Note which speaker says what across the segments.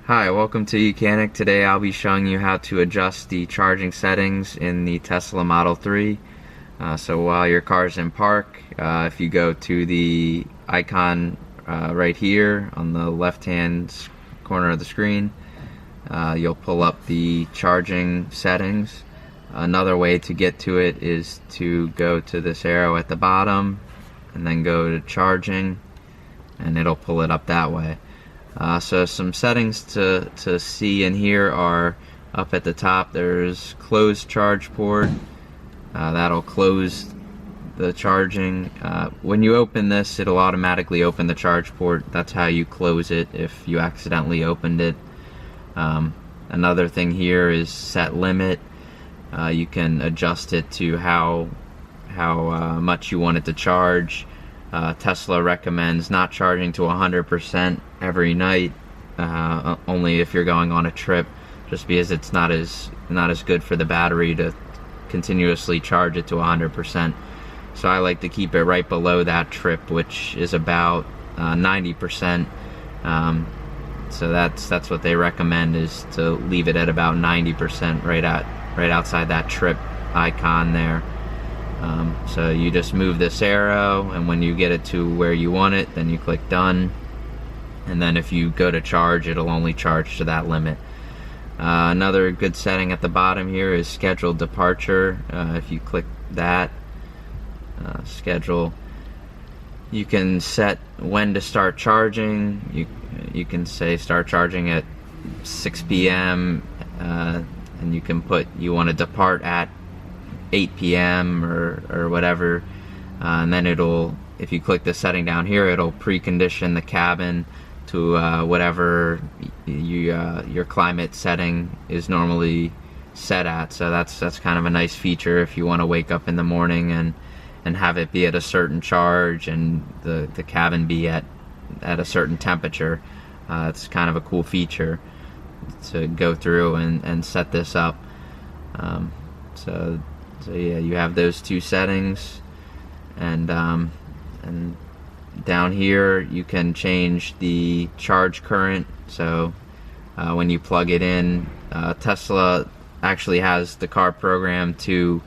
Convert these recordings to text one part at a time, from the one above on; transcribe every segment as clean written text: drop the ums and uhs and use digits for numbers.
Speaker 1: Hi, welcome to YOUCANIC. Today I'll be showing you how to adjust the charging settings in the Tesla Model 3. So while your car's in park, if you go to the icon right here on the left hand corner of the screen, you'll pull up the charging settings. Another way to get to it is to go to this arrow at the bottom and then go to charging, and it'll pull it up that way. So some settings to see in here are up at the top. There's close charge port. That'll close the charging. When you open this, it'll automatically open the charge port. That's how you close it if you accidentally opened it. Another thing here is set limit. You can adjust it to how much you want it to charge. Tesla recommends not charging to 100% every night, only if you're going on a trip, just because it's not as good for the battery to continuously charge it to 100%. So I like to keep it right below that trip, which is about 90%. So that's what they recommend, is to leave it at about 90% right outside that trip icon there. So you just move this arrow, and when you get it to where you want it, then you click done, and then if you go to charge, it'll only charge to that limit. Another good setting at the bottom here is scheduled departure. If you click that, schedule, you can set when to start charging. You can say start charging at 6 p.m. And you can put you want to depart at 8 p.m. or whatever, and then if you click the setting down here, it'll precondition the cabin to whatever your climate setting is normally set at. So that's kind of a nice feature if you want to wake up in the morning and have it be at a certain charge and the cabin be at a certain temperature. It's kind of a cool feature to go through and set this up. So yeah, you have those two settings, and down here you can change the charge current. So when you plug it in, Tesla actually has the car programmed to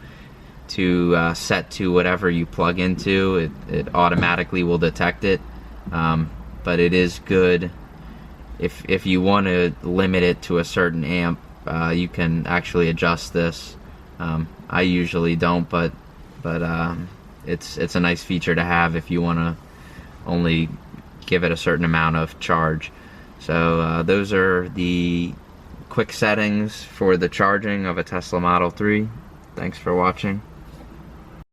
Speaker 1: set to whatever you plug into. It automatically will detect it, but it is good if you want to limit it to a certain amp. You can actually adjust this. I usually don't, but it's a nice feature to have if you want to only give it a certain amount of charge. So those are the quick settings for the charging of a Tesla Model 3. Thanks for watching.